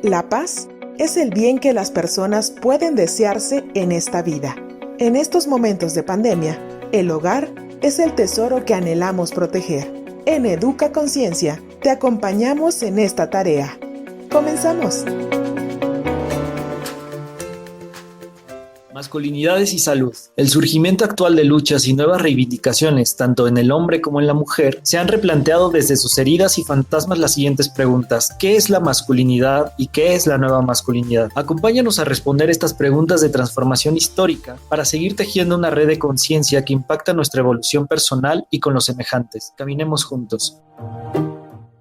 La paz es el bien que las personas pueden desearse en esta vida. En estos momentos de pandemia, el hogar es el tesoro que anhelamos proteger. En Educa Conciencia, te acompañamos en esta tarea. ¡Comenzamos! Masculinidades y salud. El surgimiento actual de luchas y nuevas reivindicaciones, tanto en el hombre como en la mujer, se han replanteado desde sus heridas y fantasmas las siguientes preguntas. ¿Qué es la masculinidad y qué es la nueva masculinidad? Acompáñanos a responder estas preguntas de transformación histórica para seguir tejiendo una red de conciencia que impacta nuestra evolución personal y con los semejantes. Caminemos juntos.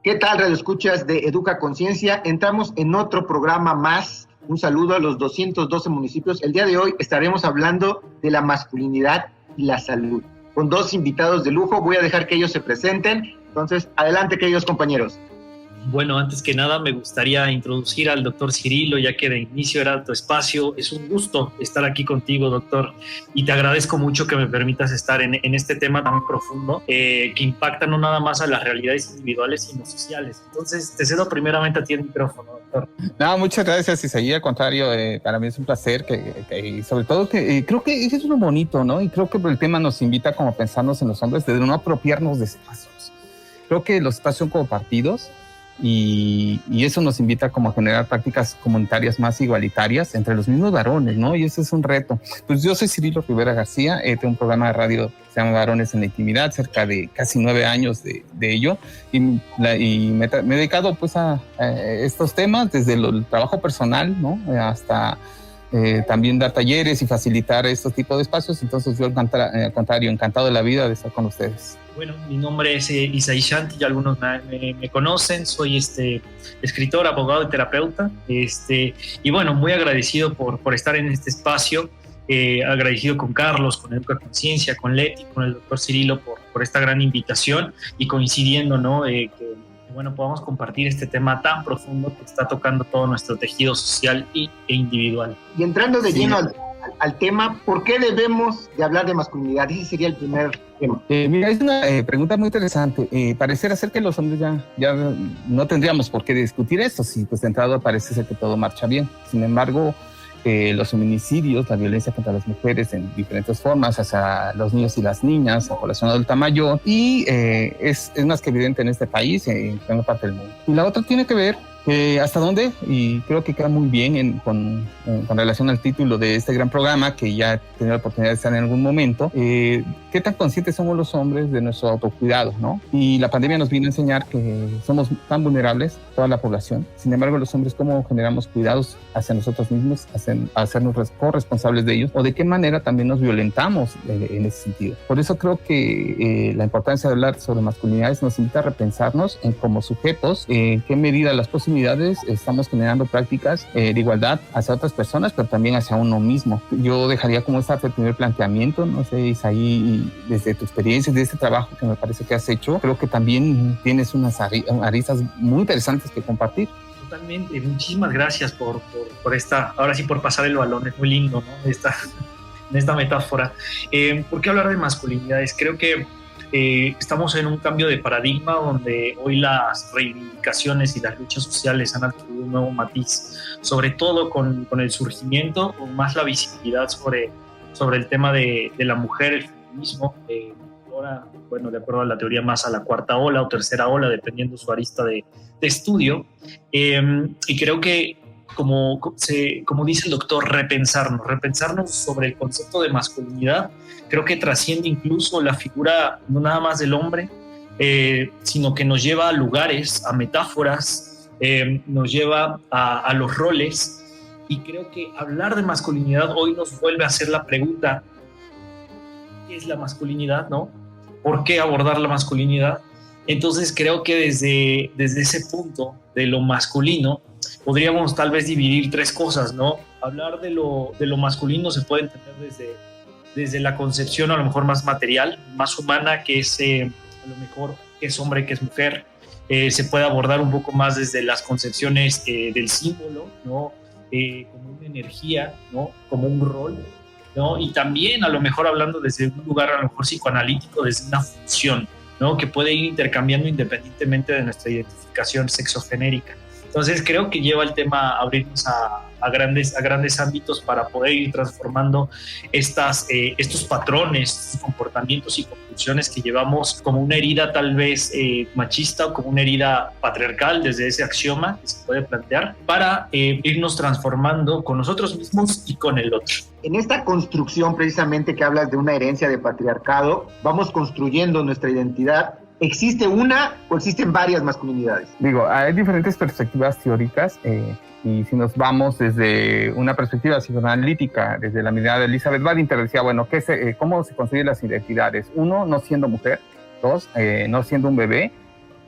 ¿Qué tal, radioescuchas de Educa Conciencia? Entramos en otro programa más. Un saludo a los 212 municipios. El día de hoy estaremos hablando de la masculinidad y la salud. Con dos invitados de lujo, voy a dejar que ellos se presenten. Entonces, adelante, queridos compañeros. Bueno, antes que nada me gustaría introducir al doctor Cirilo, ya que de inicio era tu espacio. Es un gusto estar aquí contigo, doctor, y te agradezco mucho que me permitas estar en este tema tan profundo que impacta no nada más a las realidades individuales, sino sociales. Entonces, te cedo primeramente a ti el micrófono, doctor. No, muchas gracias, Isaí. Al contrario, para mí es un placer y sobre todo que creo que eso es lo bonito, ¿no? Y creo que el tema nos invita como a pensarnos en los hombres, de no apropiarnos de espacios. Creo que los espacios son compartidos. Y eso nos invita como a generar prácticas comunitarias más igualitarias entre los mismos varones, ¿no? Y ese es un reto. Pues yo soy Cirilo Rivera García, tengo un programa de radio que se llama Varones en la Intimidad, cerca de casi 9 años de ello, y me he dedicado pues a estos temas desde el trabajo personal, ¿no? Hasta también dar talleres y facilitar estos tipos de espacios. Entonces yo al contrario, encantado de la vida de estar con ustedes. Bueno, mi nombre es Isaí Shanti, ya algunos me conocen, soy escritor, abogado y terapeuta, y bueno, muy agradecido por estar en este espacio, agradecido con Carlos, con Educa Conciencia, con Leti, con el doctor Cirilo por esta gran invitación y coincidiendo, ¿no? Que bueno, podamos compartir este tema tan profundo que está tocando todo nuestro tejido social e individual. Y entrando de lleno al tema, ¿por qué debemos de hablar de masculinidad? Ese sería el primer tema. Mira, es una pregunta muy interesante. Pareciera ser que los hombres ya no tendríamos por qué discutir esto, si pues de entrada parece ser que todo marcha bien. Sin embargo, los feminicidios, la violencia contra las mujeres en diferentes formas, hacia los niños y las niñas, la población adulta mayor, y es más que evidente en este país, en gran parte del mundo. Y la otra tiene que ver hasta dónde, y creo que queda muy bien con relación al título de este gran programa, que ya he tenido la oportunidad de estar en algún momento, qué tan conscientes somos los hombres de nuestro autocuidado, ¿no? Y la pandemia nos vino a enseñar que somos tan vulnerables, toda la población. Sin embargo, los hombres, ¿cómo generamos cuidados hacia nosotros mismos, hacernos corresponsables de ellos, o de qué manera también nos violentamos en ese sentido? Por eso creo que la importancia de hablar sobre masculinidades nos invita a repensarnos en como sujetos, en qué medida las posibilidades estamos generando prácticas de igualdad hacia otras personas, pero también hacia uno mismo. Yo dejaría como este primer planteamiento, no sé, Isaí, desde tu experiencia, de este trabajo que me parece que has hecho, creo que también tienes unas aristas muy interesantes que compartir. Totalmente, muchísimas gracias por esta, ahora sí por pasar el balón, es muy lindo, ¿no? Esta metáfora. ¿Por qué hablar de masculinidades? Creo que estamos en un cambio de paradigma donde hoy las reivindicaciones y las luchas sociales han adquirido un nuevo matiz, sobre todo con el surgimiento o más la visibilidad sobre el tema de la mujer, el feminismo, ahora, bueno, de acuerdo a la teoría, más a la cuarta ola o tercera ola, dependiendo su arista de estudio, y creo que como dice el doctor, repensarnos sobre el concepto de masculinidad. Creo que trasciende incluso la figura no nada más del hombre, sino que nos lleva a lugares, a metáforas, nos lleva a los roles, y creo que hablar de masculinidad hoy nos vuelve a hacer la pregunta: ¿qué es la masculinidad, no? ¿Por qué abordar la masculinidad? Entonces creo que desde ese punto de lo masculino podríamos tal vez dividir tres cosas, ¿no? Hablar de lo masculino se puede entender desde la concepción a lo mejor más material, más humana, que es a lo mejor que es hombre, que es mujer. Se puede abordar un poco más desde las concepciones del símbolo, ¿no? Como una energía, ¿no? Como un rol, ¿no? Y también a lo mejor hablando desde un lugar a lo mejor psicoanalítico, desde una función, ¿no? Que puede ir intercambiando independientemente de nuestra identificación sexogenérica. Entonces creo que lleva el tema a abrirnos a grandes ámbitos para poder ir transformando estos patrones, estos comportamientos y conclusiones que llevamos como una herida tal vez machista o como una herida patriarcal desde ese axioma que se puede plantear para irnos transformando con nosotros mismos y con el otro. En esta construcción precisamente que hablas de una herencia de patriarcado, vamos construyendo nuestra identidad. ¿Existe una o existen varias masculinidades? Digo, hay diferentes perspectivas teóricas y si nos vamos desde una perspectiva psicoanalítica, desde la mirada de Elizabeth Badinter, decía, bueno, ¿cómo se construyen las identidades? 1, no siendo mujer. 2, no siendo un bebé.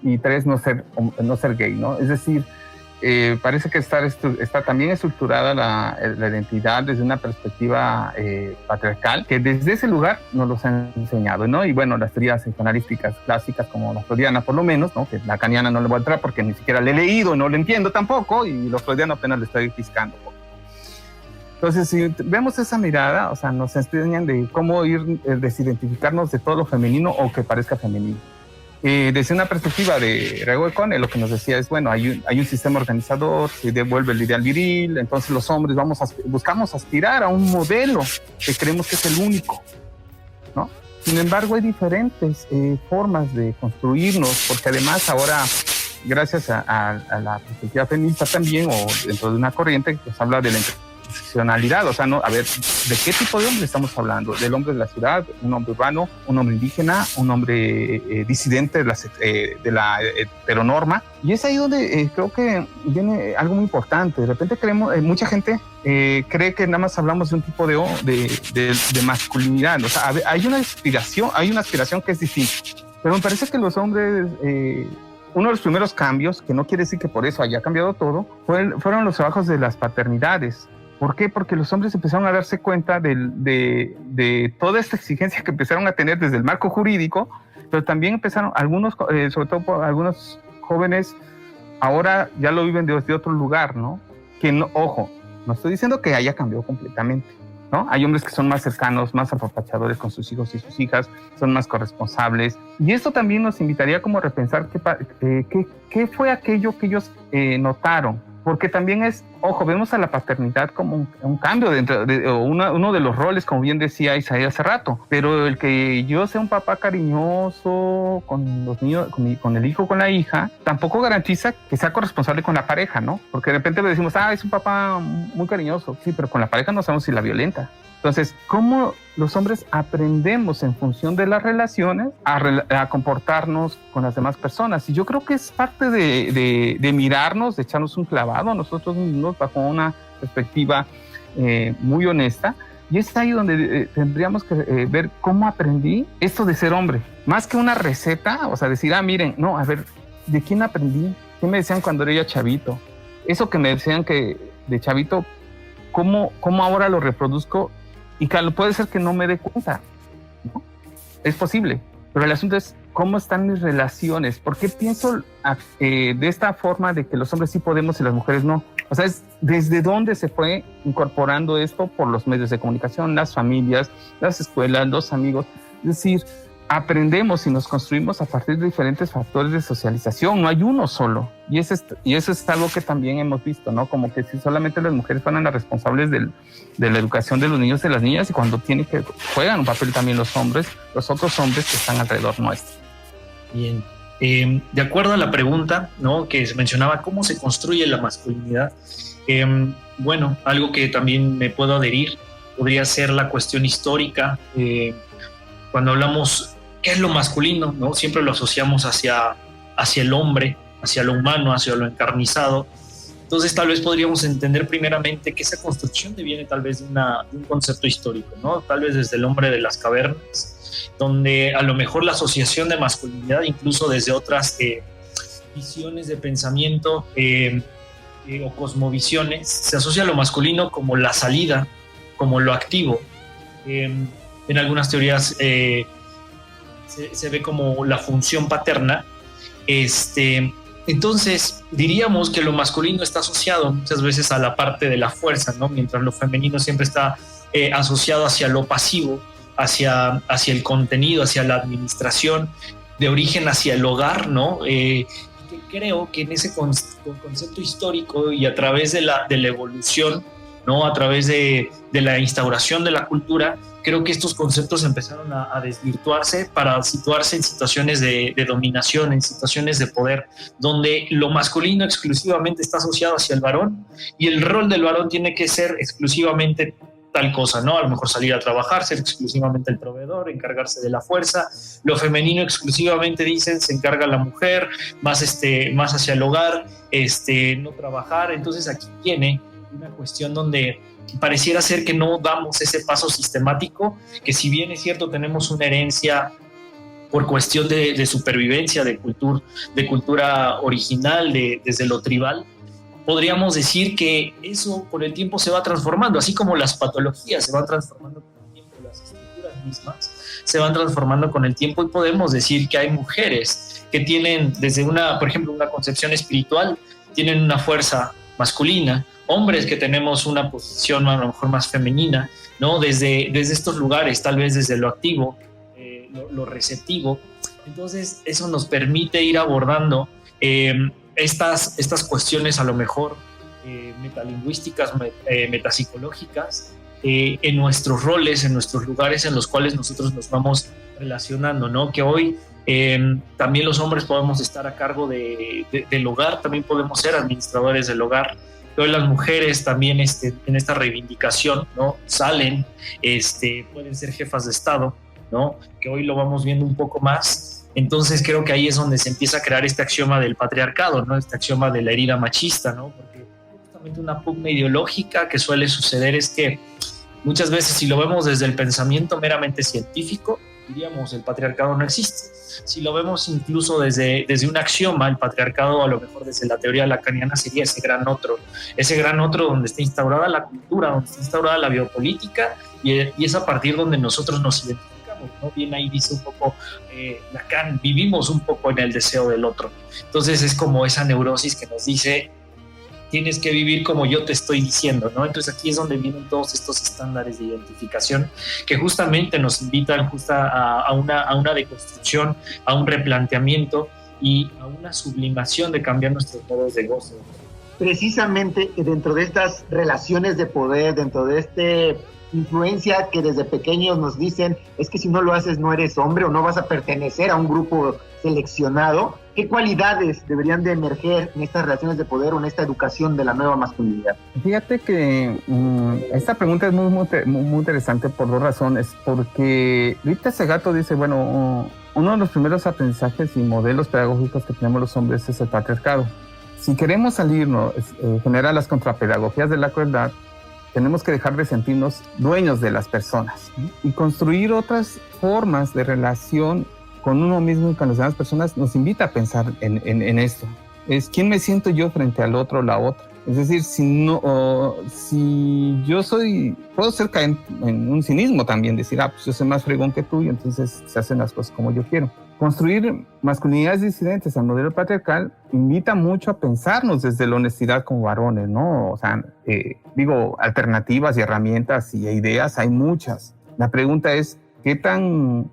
Y 3, no ser gay, ¿no? Es decir, parece que está también estructurada la identidad desde una perspectiva patriarcal, que desde ese lugar nos los han enseñado, ¿no? Y bueno, las teorías psicoanalísticas clásicas como la freudiana por lo menos, ¿no? Que la kaniana no le voy a entrar porque ni siquiera le he leído y no lo entiendo tampoco, y los freudianos apenas le estoy piscando. Entonces, si vemos esa mirada, o sea, nos enseñan de cómo ir desidentificarnos de todo lo femenino o que parezca femenino. Desde una perspectiva de Rego Econe, lo que nos decía es, bueno, hay un sistema organizador, se devuelve el ideal viril, entonces los hombres buscamos aspirar a un modelo que creemos que es el único, ¿no? Sin embargo, hay diferentes formas de construirnos, porque además ahora, gracias a la perspectiva feminista también, o dentro de una corriente que nos habla de la interseccionalidad, o sea, ¿no? A ver, ¿de qué tipo de hombre estamos hablando? ¿Del hombre de la ciudad, un hombre urbano, un hombre indígena, un hombre disidente de la heteronorma? Y es ahí donde creo que viene algo muy importante. De repente mucha gente cree que nada más hablamos de un tipo de masculinidad. O sea, hay una aspiración que es distinta. Pero me parece que los hombres... uno de los primeros cambios, que no quiere decir que por eso haya cambiado todo, fueron los trabajos de las paternidades. ¿Por qué? Porque los hombres empezaron a darse cuenta de toda esta exigencia que empezaron a tener desde el marco jurídico, pero también empezaron algunos, sobre todo algunos jóvenes, ahora ya lo viven desde otro lugar, ¿no? Que no, ojo, no estoy diciendo que haya cambiado completamente, ¿no? Hay hombres que son más cercanos, más apapachadores con sus hijos y sus hijas, son más corresponsables. Y esto también nos invitaría como a repensar qué fue aquello que ellos notaron. Porque también vemos a la paternidad como un cambio uno de los roles, como bien decía Isaías hace rato. Pero el que yo sea un papá cariñoso con los niños, con el hijo, con la hija, tampoco garantiza que sea corresponsable con la pareja, ¿no? Porque de repente le decimos, es un papá muy cariñoso. Sí, pero con la pareja no sabemos si la violenta. Entonces, ¿cómo los hombres aprendemos en función de las relaciones a comportarnos con las demás personas? Y yo creo que es parte de mirarnos, de echarnos un clavado a nosotros mismos bajo una perspectiva muy honesta. Y es ahí donde tendríamos que ver cómo aprendí esto de ser hombre. Más que una receta, o sea, decir, miren, no, a ver, ¿de quién aprendí? ¿Qué me decían cuando era chavito? Eso que me decían que de chavito, ¿cómo ahora lo reproduzco? Y claro, puede ser que no me dé cuenta, ¿no? Es posible, pero el asunto es cómo están mis relaciones. ¿Por qué pienso de esta forma de que los hombres sí podemos y las mujeres no? O sea, es desde dónde se fue incorporando esto por los medios de comunicación, las familias, las escuelas, los amigos. Es decir, aprendemos y nos construimos a partir de diferentes factores de socialización, no hay uno solo. Y eso es algo que también hemos visto, ¿no? Como que si solamente las mujeres fueran las responsables de la educación de los niños y de las niñas, y cuando juegan un papel también los otros hombres que están alrededor nuestro. Bien. De acuerdo a la pregunta, ¿no?, que se mencionaba, ¿cómo se construye la masculinidad? Bueno, algo que también me puedo adherir podría ser la cuestión histórica. Cuando hablamos ¿qué es lo masculino?, ¿no? Siempre lo asociamos hacia el hombre, hacia lo humano, hacia lo encarnizado. Entonces tal vez podríamos entender primeramente que esa construcción viene tal vez de un concepto histórico, ¿no? Tal vez desde el hombre de las cavernas, donde a lo mejor la asociación de masculinidad, incluso desde otras visiones de pensamiento o cosmovisiones, se asocia a lo masculino como la salida, como lo activo. En algunas teorías se ve como la función paterna. Entonces diríamos que lo masculino está asociado muchas veces a la parte de la fuerza, ¿no? Mientras lo femenino siempre está asociado hacia lo pasivo, hacia el contenido, hacia la administración, de origen hacia el hogar, ¿no? que creo que en ese concepto histórico y a través de la evolución, ¿no? A través de la instauración de la cultura, creo que estos conceptos empezaron a desvirtuarse para situarse en situaciones de dominación, en situaciones de poder, donde lo masculino exclusivamente está asociado hacia el varón y el rol del varón tiene que ser exclusivamente tal cosa, ¿no? A lo mejor salir a trabajar, ser exclusivamente el proveedor, encargarse de la fuerza. Lo femenino exclusivamente, dicen, se encarga la mujer, más hacia el hogar, no trabajar. Entonces aquí tiene una cuestión donde pareciera ser que no damos ese paso sistemático, que si bien es cierto tenemos una herencia por cuestión de supervivencia, de cultura original, desde lo tribal, podríamos decir que eso con el tiempo se va transformando, así como las patologías se van transformando con el tiempo, las estructuras mismas se van transformando con el tiempo, y podemos decir que hay mujeres que tienen desde por ejemplo, una concepción espiritual, tienen una fuerza masculina, hombres que tenemos una posición a lo mejor más femenina, ¿no? Desde estos lugares, tal vez desde lo activo, lo receptivo. Entonces eso nos permite ir abordando estas cuestiones a lo mejor metalingüísticas, metapsicológicas, en nuestros roles, en nuestros lugares en los cuales nosotros nos vamos relacionando, ¿no? Que hoy también los hombres podemos estar a cargo del hogar, también podemos ser administradores del hogar. Hoy las mujeres también en esta reivindicación, ¿no? Salen, pueden ser jefas de Estado, ¿no? Que hoy lo vamos viendo un poco más. Entonces creo que ahí es donde se empieza a crear este axioma del patriarcado, ¿no? Este axioma de la herida machista, ¿no? Porque justamente una pugna ideológica que suele suceder es que muchas veces, si lo vemos desde el pensamiento meramente científico, diríamos el patriarcado no existe. Si lo vemos incluso desde un axioma, el patriarcado, a lo mejor desde la teoría lacaniana, sería ese gran otro donde está instaurada la cultura, donde está instaurada la biopolítica, y es a partir donde nosotros nos identificamos, ¿no? Bien ahí dice un poco Lacan, vivimos un poco en el deseo del otro. Entonces es como esa neurosis que nos dice, tienes que vivir como yo te estoy diciendo, ¿no? Entonces aquí es donde vienen todos estos estándares de identificación que justamente nos invitan a una deconstrucción, a un replanteamiento y a una sublimación de cambiar nuestros modos de goce. Precisamente dentro de estas relaciones de poder, dentro de esta influencia que desde pequeños nos dicen, es que si no lo haces no eres hombre o no vas a pertenecer a un grupo seleccionado, ¿qué cualidades deberían de emerger en estas relaciones de poder o en esta educación de la nueva masculinidad? Fíjate que esta pregunta es muy interesante por dos razones, porque Rita Segato dice, bueno, uno de los primeros aprendizajes y modelos pedagógicos que tenemos los hombres es el patriarcado. Si queremos salirnos, generar las contrapedagogías de la crueldad, tenemos que dejar de sentirnos dueños de las personas, ¿sí? Y construir otras formas de relación con uno mismo y con las demás personas nos invita a pensar en esto. Es quién me siento yo frente al otro o la otra. Es decir, si yo puedo ser caer en un cinismo también, decir, pues yo soy más fregón que tú y entonces se hacen las cosas como yo quiero. Construir masculinidades disidentes al modelo patriarcal invita mucho a pensarnos desde la honestidad como varones, ¿no? O sea, alternativas y herramientas y ideas hay muchas. La pregunta es, ¿qué tan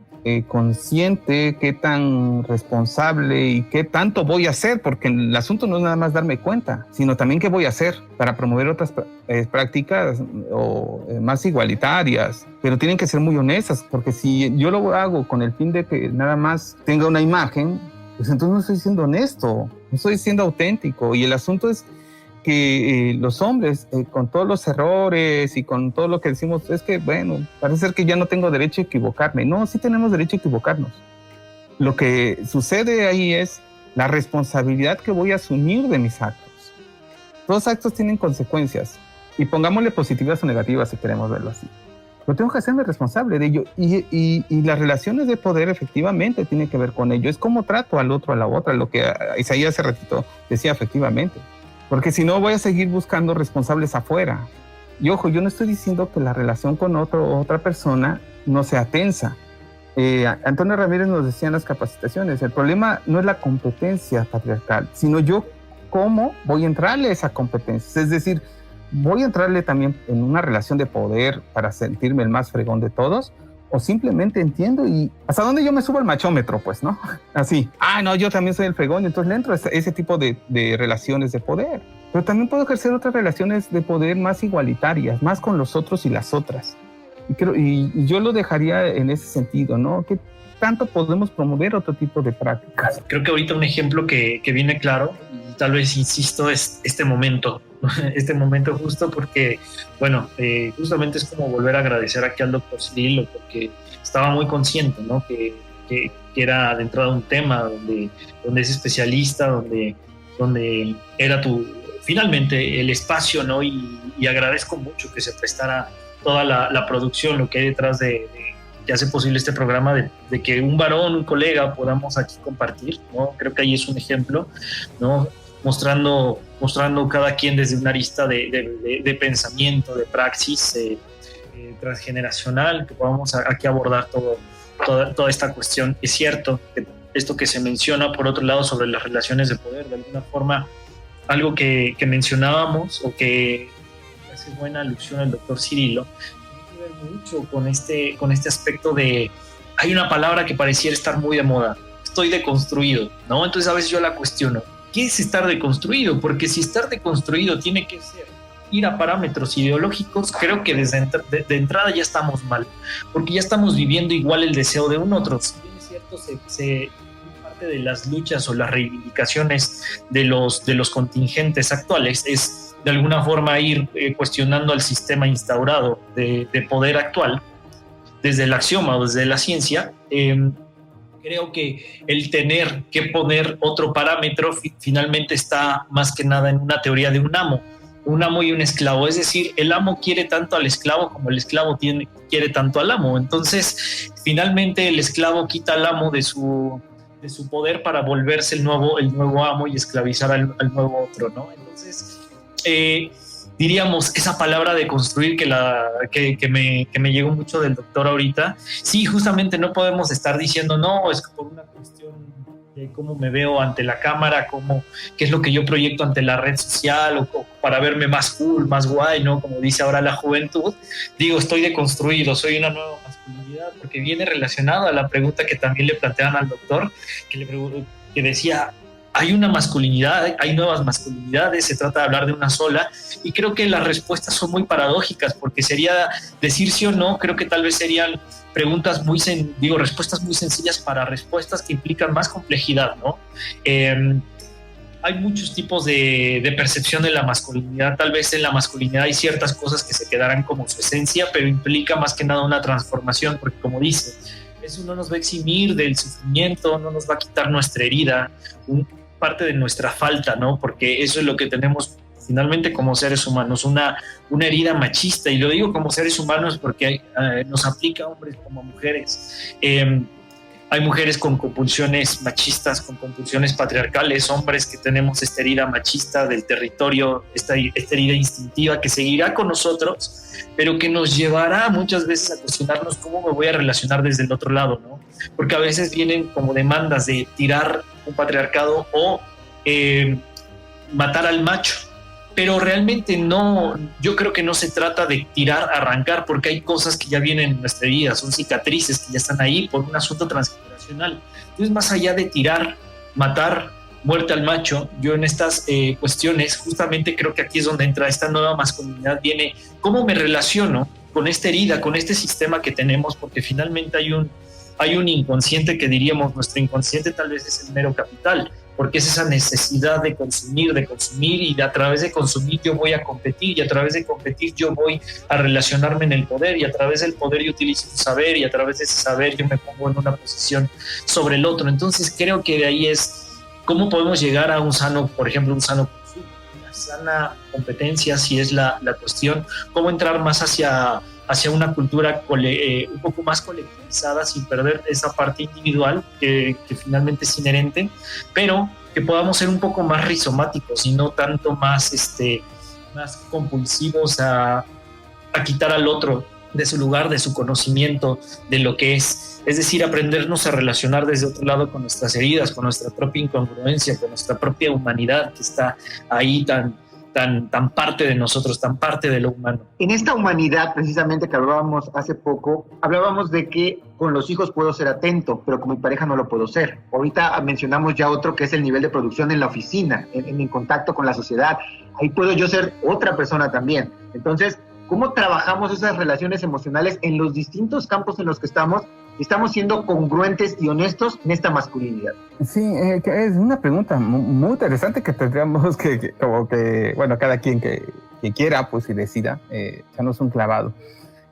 consciente, qué tan responsable y qué tanto voy a hacer? Porque el asunto no es nada más darme cuenta, sino también qué voy a hacer para promover otras prácticas más igualitarias, pero tienen que ser muy honestas, porque si yo lo hago con el fin de que nada más tenga una imagen, pues entonces no estoy siendo honesto, no estoy siendo auténtico. Y el asunto es que los hombres, con todos los errores y con todo lo que decimos, es que, bueno, parece ser que ya no tengo derecho a equivocarme. No, sí tenemos derecho a equivocarnos. Lo que sucede ahí es la responsabilidad que voy a asumir de mis actos. Los actos tienen consecuencias, y pongámosle positivas o negativas si queremos verlo así. Pero tengo que hacerme responsable de ello, y las relaciones de poder efectivamente tienen que ver con ello. Es cómo trato al otro, a la otra, lo que Isaías hace ratito decía, efectivamente. Porque si no, voy a seguir buscando responsables afuera. Y ojo, yo no estoy diciendo que la relación con otra persona no sea tensa. Antonio Ramírez nos decía en las capacitaciones, el problema no es la competencia patriarcal, sino yo cómo voy a entrarle a esa competencia. Es decir, voy a entrarle también en una relación de poder para sentirme el más fregón de todos, o simplemente entiendo y hasta dónde yo me subo al machómetro, pues, ¿no? Así, no, yo también soy el fregón, entonces le entro a ese tipo de relaciones de poder. Pero también puedo ejercer otras relaciones de poder más igualitarias, más con los otros y las otras. Y yo lo dejaría en ese sentido, ¿no? ¿Qué tanto podemos promover otro tipo de prácticas? Creo que ahorita un ejemplo que viene claro, y tal vez insisto, es este momento justo porque, bueno, justamente es como volver a agradecer aquí al doctor Cirilo, porque estaba muy consciente, ¿no? Que era de entrada un tema donde es especialista, donde era finalmente el espacio, ¿no? Y agradezco mucho que se prestara toda la producción, lo que hay detrás que hace posible este programa, de que un varón, un colega, podamos aquí compartir, ¿no? Creo que ahí es un ejemplo, ¿no? Mostrando cada quien desde una arista de pensamiento, de praxis transgeneracional, que podamos aquí abordar toda esta cuestión. Es cierto que esto que se menciona, por otro lado, sobre las relaciones de poder, de alguna forma, algo que mencionábamos o que hace buena alusión al doctor Cirilo, tiene que ver mucho con este aspecto de, hay una palabra que pareciera estar muy de moda, estoy deconstruido, ¿no? Entonces a veces yo la cuestiono, ¿qué es estar deconstruido? Porque si estar deconstruido tiene que ser ir a parámetros ideológicos, creo que de entrada ya estamos mal, porque ya estamos viviendo igual el deseo de un otro. Si bien es cierto, parte de las luchas o las reivindicaciones de los contingentes actuales es de alguna forma ir cuestionando el sistema instaurado de poder actual, desde el axioma o desde la ciencia. Creo que el tener que poner otro parámetro finalmente está más que nada en una teoría de un amo y un esclavo. Es decir, el amo quiere tanto al esclavo como el esclavo quiere tanto al amo. Entonces, finalmente el esclavo quita al amo de su poder para volverse el nuevo amo y esclavizar al nuevo otro, ¿no? Entonces, diríamos, esa palabra de construir que me llegó mucho del doctor ahorita, sí, justamente no podemos estar diciendo, no, es por una cuestión de cómo me veo ante la cámara, qué es lo que yo proyecto ante la red social, o para verme más cool, más guay, ¿no? Como dice ahora la juventud, digo, estoy deconstruido, soy una nueva masculinidad, porque viene relacionado a la pregunta que también le planteaban al doctor, que decía, hay una masculinidad, hay nuevas masculinidades, se trata de hablar de una sola, y creo que las respuestas son muy paradójicas, porque sería decir sí o no, creo que tal vez serían respuestas muy sencillas para respuestas que implican más complejidad, ¿no? Hay muchos tipos de percepción de la masculinidad. Tal vez en la masculinidad hay ciertas cosas que se quedarán como su esencia, pero implica más que nada una transformación, porque como dice, eso no nos va a eximir del sufrimiento, no nos va a quitar nuestra herida, parte de nuestra falta, ¿no? Porque eso es lo que tenemos finalmente como seres humanos, una herida machista, y lo digo como seres humanos porque nos aplica a hombres como a mujeres. Hay mujeres con compulsiones machistas, con compulsiones patriarcales, hombres que tenemos esta herida machista del territorio, esta herida instintiva que seguirá con nosotros, pero que nos llevará muchas veces a cuestionarnos cómo me voy a relacionar desde el otro lado, ¿no? Porque a veces vienen como demandas de tirar un patriarcado o matar al macho, pero realmente no, yo creo que no se trata de tirar, arrancar, porque hay cosas que ya vienen en nuestra vida, son cicatrices que ya están ahí por un asunto transgeneracional. Entonces, más allá de tirar, matar, muerte al macho, yo en estas cuestiones, justamente creo que aquí es donde entra esta nueva masculinidad, viene cómo me relaciono con esta herida, con este sistema que tenemos, porque finalmente hay un inconsciente que diríamos, nuestro inconsciente tal vez es el mero capital, porque es esa necesidad de consumir, y a través de consumir yo voy a competir, y a través de competir yo voy a relacionarme en el poder, y a través del poder yo utilizo un saber, y a través de ese saber yo me pongo en una posición sobre el otro. Entonces creo que de ahí es cómo podemos llegar a un sano, por ejemplo, un sano consumo, una sana competencia, si es la cuestión, cómo entrar más hacia una cultura un poco más colectivizada, sin perder esa parte individual que finalmente es inherente, pero que podamos ser un poco más rizomáticos y no tanto más compulsivos a quitar al otro de su lugar, de su conocimiento, de lo que es. Es decir, aprendernos a relacionar desde otro lado con nuestras heridas, con nuestra propia incongruencia, con nuestra propia humanidad que está ahí tan tan parte de nosotros, tan parte de lo humano. En esta humanidad, precisamente, que hablábamos hace poco, hablábamos de que con los hijos puedo ser atento, pero con mi pareja no lo puedo ser. Ahorita mencionamos ya otro, que es el nivel de producción en la oficina, en mi contacto con la sociedad. Ahí puedo yo ser otra persona también. Entonces, ¿cómo trabajamos esas relaciones emocionales en los distintos campos en los que estamos siendo congruentes y honestos en esta masculinidad? Sí, que es una pregunta muy interesante que tendríamos bueno, cada quien que quiera, pues, y decida, echarnos un clavado.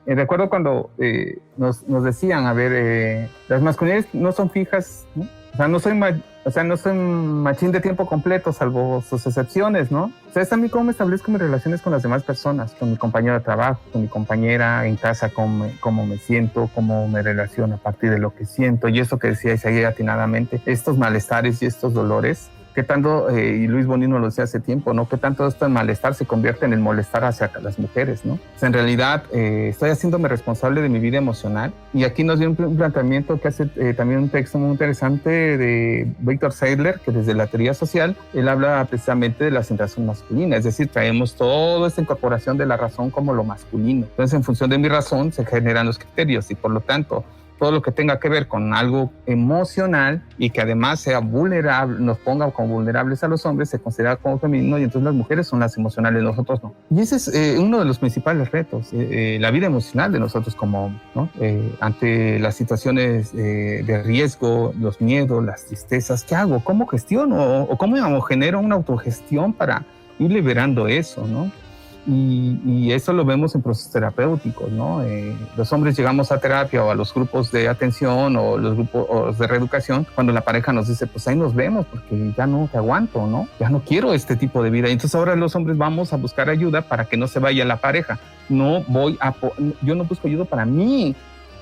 Recuerdo cuando nos decían, a ver, las masculinidades no son fijas, ¿no? No soy machín de tiempo completo, salvo sus excepciones, ¿no? O sea, es también cómo me establezco mis relaciones con las demás personas, con mi compañero de trabajo, con mi compañera en casa, cómo me siento, cómo me relaciono a partir de lo que siento. Y eso que decía Isaías atinadamente, estos malestares y estos dolores, qué tanto, y Luis Bonino lo decía hace tiempo, ¿no? Qué tanto esto en malestar se convierte en el molestar hacia las mujeres, ¿no? O sea, en realidad estoy haciéndome responsable de mi vida emocional. Y aquí nos dio un planteamiento que hace también un texto muy interesante de Viktor Seidler, que desde la teoría social, él habla precisamente de la centración masculina, es decir, traemos toda esta incorporación de la razón como lo masculino. Entonces, en función de mi razón se generan los criterios y por lo tanto, todo lo que tenga que ver con algo emocional y que además sea vulnerable, nos ponga como vulnerables a los hombres, se considera como femenino y entonces las mujeres son las emocionales, nosotros no. Y ese es uno de los principales retos, la vida emocional de nosotros como hombres, ¿no? Ante las situaciones de riesgo, los miedos, las tristezas, ¿qué hago? ¿Cómo gestiono? ¿O cómo genero una autogestión para ir liberando eso, ¿no? Y eso lo vemos en procesos terapéuticos, ¿no? Los hombres llegamos a terapia o a los grupos de atención o los grupos de reeducación cuando la pareja nos dice, pues ahí nos vemos porque ya no te aguanto, ¿no? Ya no quiero este tipo de vida. Y entonces ahora los hombres vamos a buscar ayuda para que no se vaya la pareja. Yo no busco ayuda para mí.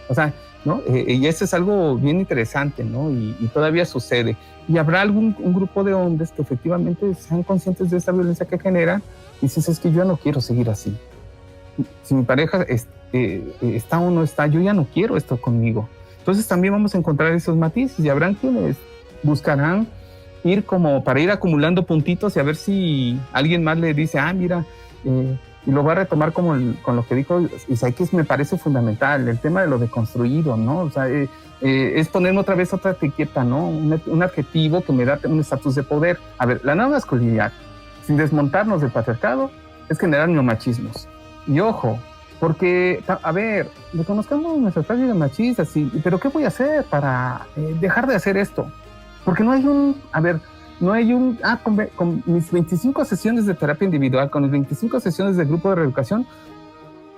O sea, ¿no? Y eso es algo bien interesante, ¿no? Y todavía sucede. Y habrá un grupo de hombres que efectivamente sean conscientes de esta violencia que genera y dices, es que yo no quiero seguir así. Si mi pareja está o no está, yo ya no quiero esto conmigo. Entonces también vamos a encontrar esos matices y habrán quienes buscarán ir como para ir acumulando puntitos y a ver si alguien más le dice, mira, y lo va a retomar con lo que dijo Isaías, me parece fundamental, el tema de lo deconstruido, ¿no? O sea, es ponerme otra vez otra etiqueta, ¿no? Un adjetivo que me da un estatus de poder. A ver, la nueva masculinidad, sin desmontarnos del patriarcado, es generar neomachismos. Y ojo, porque, a ver, reconozcamos nuestras prácticas machistas, pero ¿qué voy a hacer para dejar de hacer esto? Porque no hay con mis 25 sesiones de terapia individual, con mis 25 sesiones de grupo de reeducación,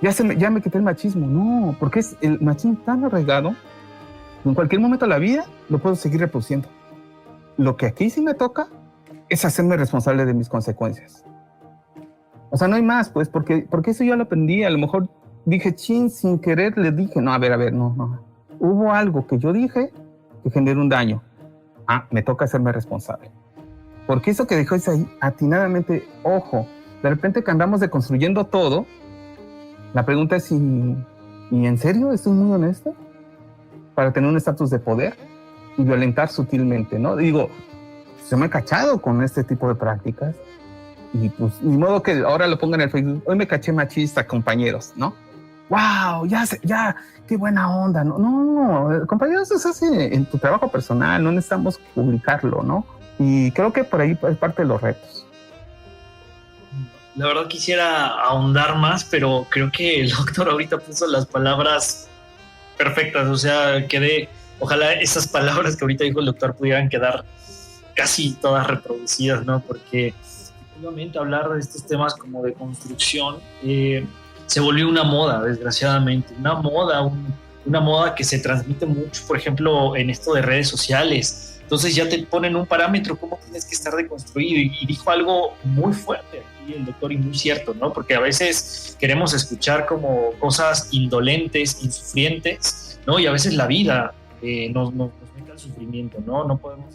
ya me quité el machismo. No, porque es el machismo tan arraigado, en cualquier momento de la vida lo puedo seguir reproduciendo. Lo que aquí sí me toca es hacerme responsable de mis consecuencias. O sea, no hay más, pues, porque eso yo lo aprendí. A lo mejor dije, sin querer le dije, no. Hubo algo que yo dije que generó un daño. Me toca hacerme responsable. Porque eso que dijo es ahí, atinadamente, ojo, de repente que andamos deconstruyendo todo, la pregunta es ¿y en serio estoy muy honesto? Para tener un estatus de poder y violentar sutilmente, ¿no? Digo, se me ha cachado con este tipo de prácticas y pues ni modo que ahora lo pongan en el Facebook, hoy me caché machista, compañeros, ¿no? ¡Wow! Ya, qué buena onda, ¿no? No, compañeros, eso se hace en tu trabajo personal, no necesitamos publicarlo, ¿no? Y creo que por ahí es parte de los retos. La verdad quisiera ahondar más, pero creo que el doctor ahorita puso las palabras perfectas, o sea, ojalá esas palabras que ahorita dijo el doctor pudieran quedar casi todas reproducidas, ¿no? Porque efectivamente hablar de estos temas como de construcción se volvió una moda, desgraciadamente, una moda que se transmite mucho, por ejemplo, en esto de redes sociales. Entonces ya te ponen un parámetro, cómo tienes que estar deconstruido. Y dijo algo muy fuerte aquí el doctor y muy cierto, ¿no? Porque a veces queremos escuchar como cosas indolentes, insufrientes, ¿no? Y a veces la vida nos mete al sufrimiento, ¿no? No podemos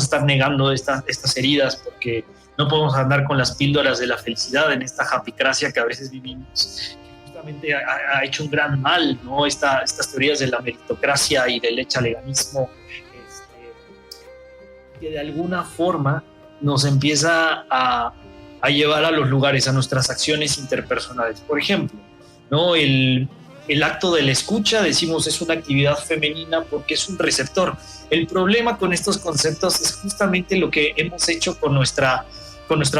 estar negando estas heridas porque no podemos andar con las píldoras de la felicidad en esta japicracia que a veces vivimos. Justamente ha hecho un gran mal, ¿no? Estas teorías de la meritocracia y del echaleganismo, que de alguna forma nos empieza a a llevar a los lugares, a nuestras acciones interpersonales. Por ejemplo, ¿no? El acto de la escucha, decimos, es una actividad femenina porque es un receptor. El problema con estos conceptos es justamente lo que hemos hecho con nuestra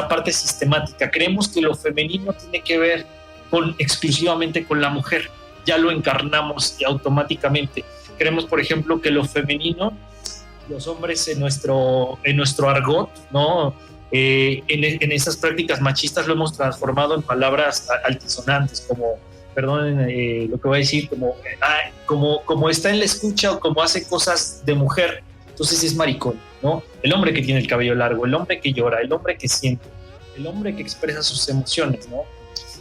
parte sistemática. Creemos que lo femenino tiene que ver exclusivamente con la mujer. Ya lo encarnamos automáticamente. Creemos, por ejemplo, que lo femenino, los hombres en nuestro argot, ¿no? En esas prácticas machistas lo hemos transformado en palabras altisonantes, como, perdonen lo que voy a decir, como está en la escucha o como hace cosas de mujer, entonces es maricón, ¿no? El hombre que tiene el cabello largo, el hombre que llora, el hombre que siente, el hombre que expresa sus emociones, ¿no?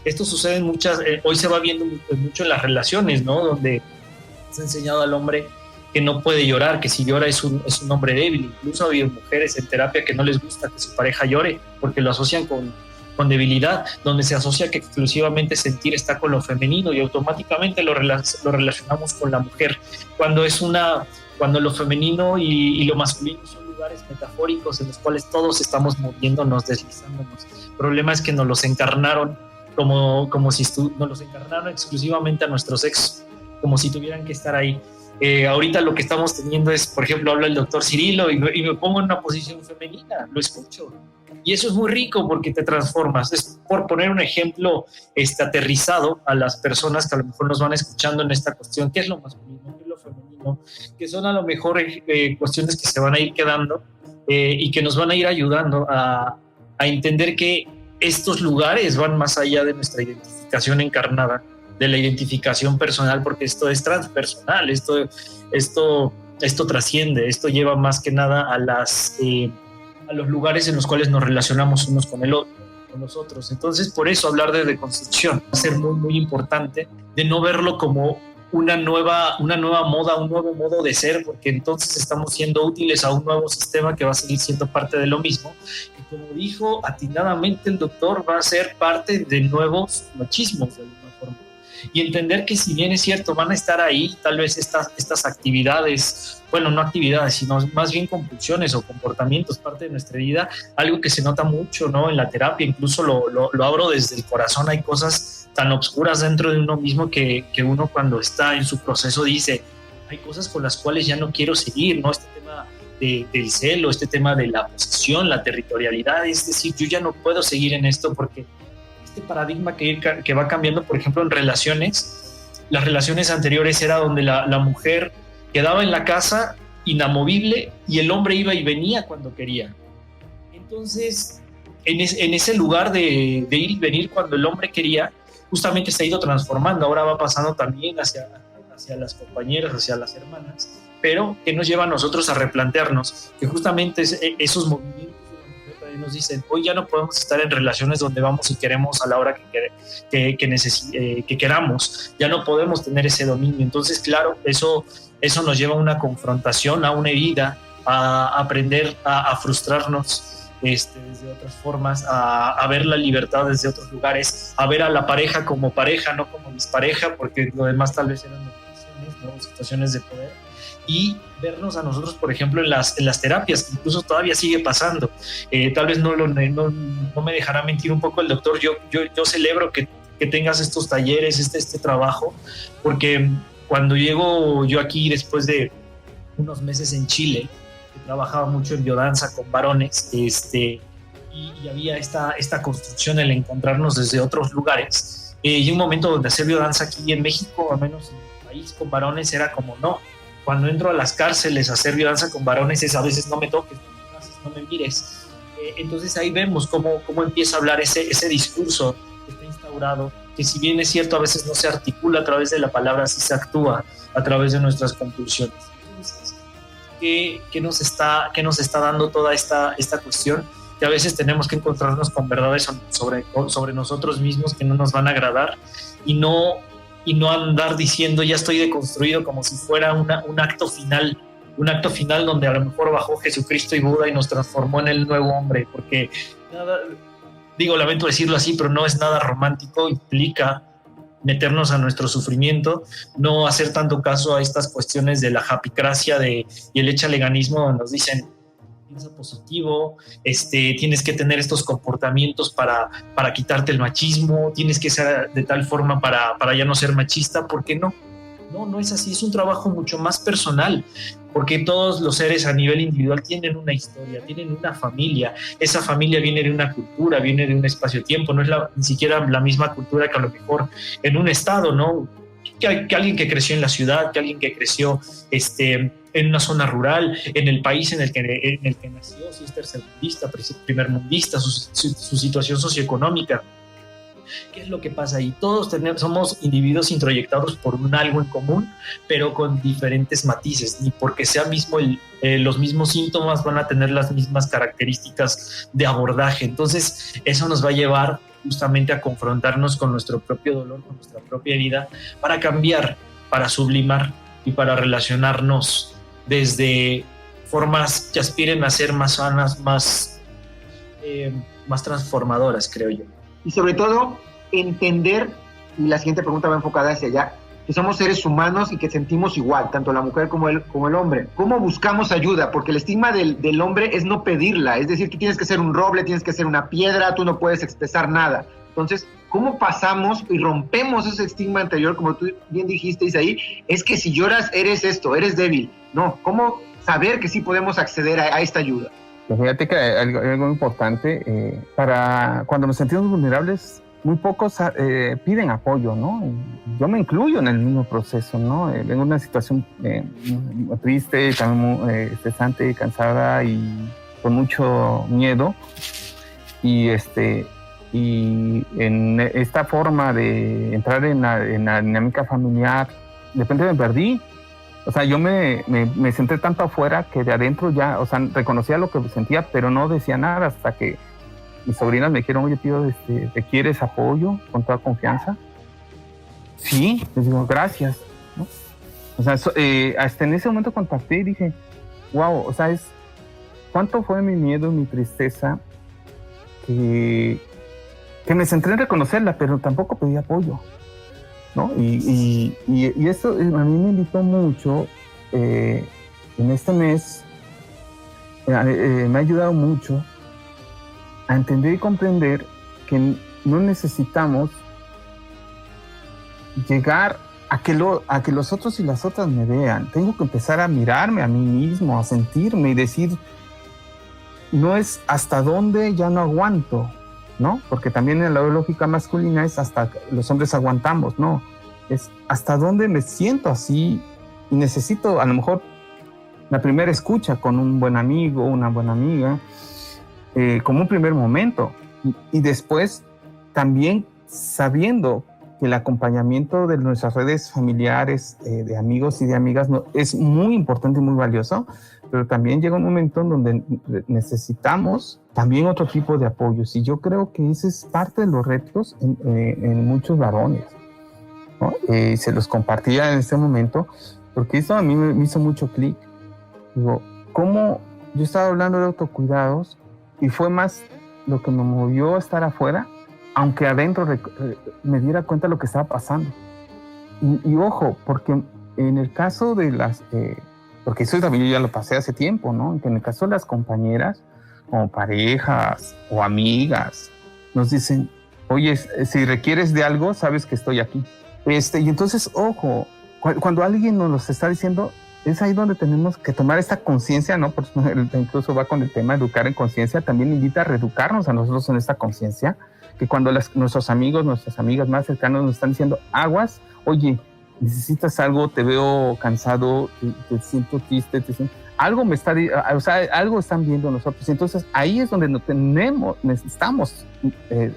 Esto sucede en hoy se va viendo mucho en las relaciones, ¿no? Donde se ha enseñado al hombre que no puede llorar, que si llora es un hombre débil. Incluso ha habido mujeres en terapia que no les gusta que su pareja llore porque lo asocian con debilidad, donde se asocia que exclusivamente sentir está con lo femenino y automáticamente lo relacionamos con la mujer, cuando lo femenino y lo masculino son lugares metafóricos en los cuales todos estamos moviéndonos, deslizándonos. El problema es que nos los encarnaron como si nos los encarnaron exclusivamente a nuestros ex, como si tuvieran que estar ahí. Ahorita lo que estamos teniendo es, por ejemplo, habla el doctor Cirilo y me pongo en una posición femenina, lo escucho. Y eso es muy rico porque te transformas. Es por poner un ejemplo aterrizado a las personas que a lo mejor nos van escuchando en esta cuestión, qué es lo masculino, qué es lo femenino, que son a lo mejor cuestiones que se van a ir quedando y que nos van a ir ayudando a entender que estos lugares van más allá de nuestra identificación encarnada, de la identificación personal, porque esto es transpersonal, esto trasciende, esto lleva más que nada a los lugares en los cuales nos relacionamos unos con el otro, con los otros. Entonces, por eso hablar de deconstrucción va a ser muy, muy importante, de no verlo como una nueva moda, un nuevo modo de ser, porque entonces estamos siendo útiles a un nuevo sistema que va a seguir siendo parte de lo mismo. Y como dijo atinadamente el doctor, va a ser parte de nuevos machismos, de alguna forma. Y entender que si bien es cierto, van a estar ahí tal vez estas actividades, bueno, no actividades, sino más bien compulsiones o comportamientos, parte de nuestra vida, algo que se nota mucho, ¿no? En la terapia, incluso lo abro desde el corazón, hay cosas tan obscuras dentro de uno mismo que uno cuando está en su proceso dice, hay cosas con las cuales ya no quiero seguir, ¿no? Este tema del celo, este tema de la posesión, la territorialidad, es decir, yo ya no puedo seguir en esto porque este paradigma que va cambiando, por ejemplo, en relaciones, las relaciones anteriores era donde la mujer quedaba en la casa inamovible y el hombre iba y venía cuando quería. Entonces, en ese lugar de ir y venir cuando el hombre quería, justamente se ha ido transformando. Ahora va pasando también hacia las compañeras, hacia las hermanas, pero que nos lleva a nosotros a replantearnos que justamente esos movimientos nos dicen, hoy ya no podemos estar en relaciones donde vamos y queremos a la hora que queramos, ya no podemos tener ese dominio. Entonces, claro, eso nos lleva a una confrontación, a una herida, a aprender a frustrarnos desde otras formas, a ver la libertad desde otros lugares, a ver a la pareja como pareja, no como dispareja, porque lo demás tal vez eran situaciones de poder, y vernos a nosotros, por ejemplo, en las terapias, que incluso todavía sigue pasando. Tal vez no me dejará mentir un poco el doctor, yo celebro que tengas estos talleres, este trabajo, porque cuando llego yo aquí después de unos meses en Chile, trabajaba mucho en biodanza con varones, y había esta construcción, el encontrarnos desde otros lugares, y un momento donde hacer biodanza aquí en México, al menos en el país, con varones era como no. Cuando entro a las cárceles a hacer biodanza con varones es a veces no me toques, no me mires. Entonces ahí vemos cómo empieza a hablar ese discurso que está instaurado, que si bien es cierto a veces no se articula a través de la palabra, sí se actúa a través de nuestras conclusiones. Entonces, ¿qué nos está dando toda esta cuestión? Que a veces tenemos que encontrarnos con verdades sobre nosotros mismos que no nos van a agradar y no andar diciendo ya estoy deconstruido como si fuera un acto final donde a lo mejor bajó Jesucristo y Buda y nos transformó en el nuevo hombre, porque lamento decirlo así, pero no es nada romántico, implica meternos a nuestro sufrimiento, no hacer tanto caso a estas cuestiones de la japicracia y el echaleganismo donde nos dicen piensa positivo, tienes que tener estos comportamientos para quitarte el machismo, tienes que ser de tal forma para ya no ser machista, ¿por qué no? No es así, es un trabajo mucho más personal, porque todos los seres a nivel individual tienen una historia, tienen una familia, esa familia viene de una cultura, viene de un espacio-tiempo, no es ni siquiera la misma cultura que a lo mejor en un estado, ¿no? Que alguien que creció en la ciudad, que alguien que creció en una zona rural, en el país en el que nació, si es tercermundista, primermundista, su situación socioeconómica. ¿Qué es lo que pasa ahí? Todos somos individuos introyectados por un algo en común, pero con diferentes matices. Ni porque sea los mismos síntomas van a tener las mismas características de abordaje. Entonces, eso nos va a llevar justamente a confrontarnos con nuestro propio dolor, con nuestra propia herida, para cambiar, para sublimar y para relacionarnos desde formas que aspiren a ser más sanas, más transformadoras, creo yo. Y sobre todo, entender, y la siguiente pregunta va enfocada hacia allá, que somos seres humanos y que sentimos igual, tanto la mujer como el hombre. ¿Cómo buscamos ayuda? Porque el estigma del hombre es no pedirla, es decir, que tienes que ser un roble, tienes que ser una piedra, tú no puedes expresar nada. Entonces, ¿cómo pasamos y rompemos ese estigma anterior? Como tú bien dijiste, Isaí, es que si lloras eres esto, eres débil. No, ¿cómo saber que sí podemos acceder a esta ayuda? Fíjate que hay algo importante, para cuando nos sentimos vulnerables, muy pocos piden apoyo, ¿no? Yo me incluyo en el mismo proceso, ¿no? Vengo de una situación muy triste, también muy estresante, cansada y con mucho miedo. Y en esta forma de entrar en la dinámica familiar, de repente me perdí. O sea, yo me centré tanto afuera que de adentro ya, o sea, reconocía lo que sentía, pero no decía nada hasta que mis sobrinas me dijeron, oye, tío, ¿requieres apoyo con toda confianza? Sí, les digo, gracias, ¿no? O sea, hasta en ese momento contacté y dije, wow, o sea, ¿cuánto fue mi miedo, mi tristeza? Que me centré en reconocerla, pero tampoco pedí apoyo, ¿no? Y eso a mí me invitó mucho en este mes, me ha ayudado mucho a entender y comprender que no necesitamos llegar a que los otros y las otras me vean. Tengo que empezar a mirarme a mí mismo, a sentirme y decir, no es hasta dónde ya no aguanto, ¿no? Porque también en la lógica masculina es hasta los hombres aguantamos, ¿no? Es hasta dónde me siento así y necesito a lo mejor la primera escucha con un buen amigo, una buena amiga, como un primer momento. Y después también sabiendo que el acompañamiento de nuestras redes familiares, de amigos y de amigas, es muy importante y muy valioso, pero también llega un momento en donde necesitamos también otro tipo de apoyos. Y yo creo que ese es parte de los retos en muchos varones, ¿no? Se los compartía en este momento, porque eso a mí me hizo mucho clic. Digo, ¿cómo yo estaba hablando de autocuidados y fue más lo que me movió a estar afuera, aunque adentro me diera cuenta de lo que estaba pasando? Y ojo, porque en el caso de porque eso también yo ya lo pasé hace tiempo, ¿no? Que en el caso de las compañeras, o parejas, o amigas, nos dicen, oye, si requieres de algo, sabes que estoy aquí. Y entonces, ojo, cuando alguien nos lo está diciendo, es ahí donde tenemos que tomar esta conciencia, ¿no? Por eso incluso va con el tema educar en conciencia, también invita a reeducarnos a nosotros en esta conciencia, que cuando nuestros amigos, nuestras amigas más cercanos nos están diciendo, aguas, oye, necesitas algo, te veo cansado, te siento triste, algo algo están viendo nosotros. Entonces ahí es donde necesitamos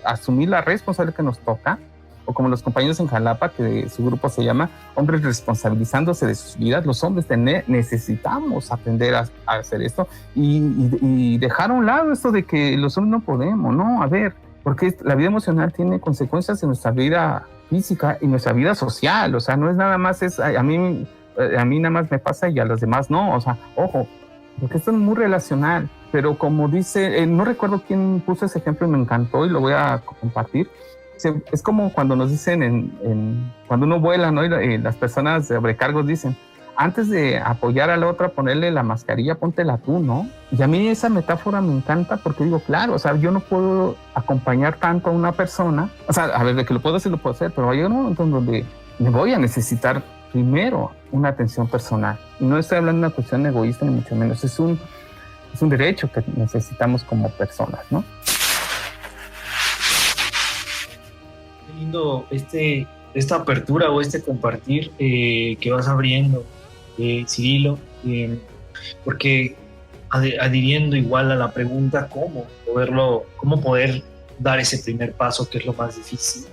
asumir la responsabilidad que nos toca, o como los compañeros en Jalapa, que su grupo se llama Hombres Responsabilizándose de sus Vidas. Los hombres necesitamos aprender a hacer esto y dejar a un lado esto de que los hombres no podemos, ¿no? A ver, porque la vida emocional tiene consecuencias en nuestra vida física y nuestra vida social. O sea, no es nada más, a mí nada más me pasa y a los demás no. O sea, ojo, porque esto es muy relacional. Pero como dice, no recuerdo quién puso ese ejemplo y me encantó y lo voy a compartir. Es como cuando nos dicen, cuando uno vuela, ¿no? Y las personas de sobrecargos dicen, antes de apoyar al otro a ponerle la mascarilla, póntela tú, ¿no? Y a mí esa metáfora me encanta porque digo, claro, o sea, yo no puedo acompañar tanto a una persona, o sea, a ver, de que lo puedo hacer, pero va a llegar un momento en donde me voy a necesitar primero una atención personal. Y no estoy hablando de una cuestión egoísta, ni mucho menos, es un derecho que necesitamos como personas, ¿no? Qué lindo esta apertura o este compartir que vas abriendo, Cirilo, porque adhiriendo igual a la pregunta cómo poder dar ese primer paso, que es lo más difícil.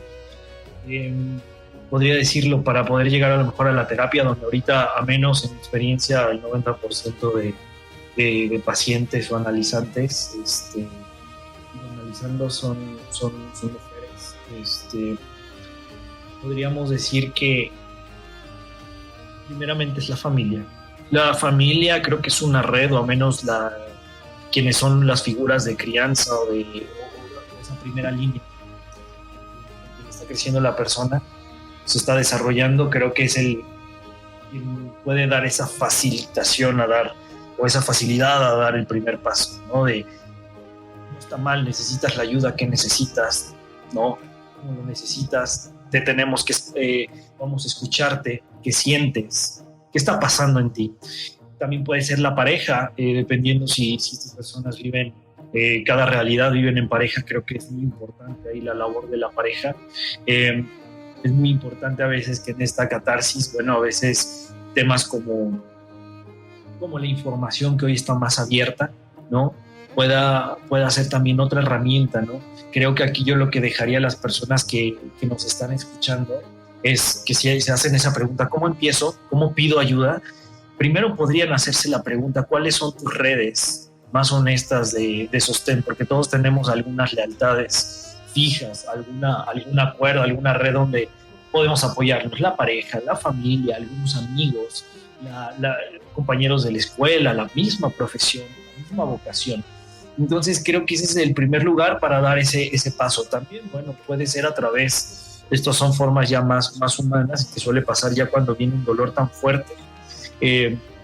Podría decirlo, para poder llegar a lo mejor a la terapia, donde ahorita, a menos en mi experiencia, el 90% de pacientes o analizantes analizando son mujeres. Podríamos decir que primeramente es la familia. La familia creo que es una red, o al menos quienes son las figuras de crianza o esa primera línea. Está creciendo la persona, se está desarrollando, creo que es quien puede dar esa facilitación o esa facilidad a dar el primer paso, ¿no? No está mal, necesitas la ayuda que necesitas, ¿no? No lo necesitas, vamos a escucharte, qué sientes, qué está pasando en ti. También puede ser la pareja, dependiendo si estas personas cada realidad viven en pareja. Creo que es muy importante ahí la labor de la pareja. Es muy importante a veces que en esta catarsis, bueno, a veces temas como la información que hoy está más abierta, ¿no? pueda ser también otra herramienta, ¿no? Creo que aquí yo lo que dejaría a las personas que nos están escuchando es que si se hacen esa pregunta, ¿cómo empiezo? ¿Cómo pido ayuda? Primero podrían hacerse la pregunta, ¿cuáles son tus redes más honestas de sostén? Porque todos tenemos algunas lealtades fijas, alguna cuerda, alguna red donde podemos apoyarnos, la pareja, la familia, algunos amigos, compañeros de la escuela, la misma profesión, la misma vocación. Entonces creo que ese es el primer lugar para dar ese paso. También, bueno, puede ser a través, estas son formas ya más humanas, que suele pasar ya cuando viene un dolor tan fuerte,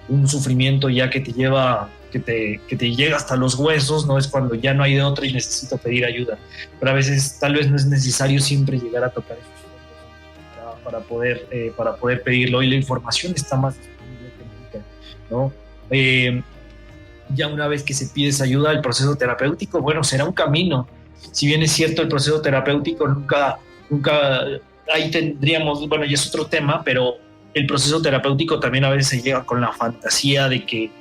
un sufrimiento ya que te lleva, que te llega hasta los huesos, ¿no? Es cuando ya no hay de otra y necesito pedir ayuda. Pero a veces tal vez no es necesario siempre llegar a tocar esos fondos para poder pedirlo, y la información está más disponible que nunca, ¿no? Ya una vez que se pide esa ayuda, el proceso terapéutico, bueno, será un camino. Si bien es cierto, el proceso terapéutico nunca ahí tendríamos, bueno, ya es otro tema, pero el proceso terapéutico también a veces se llega con la fantasía de que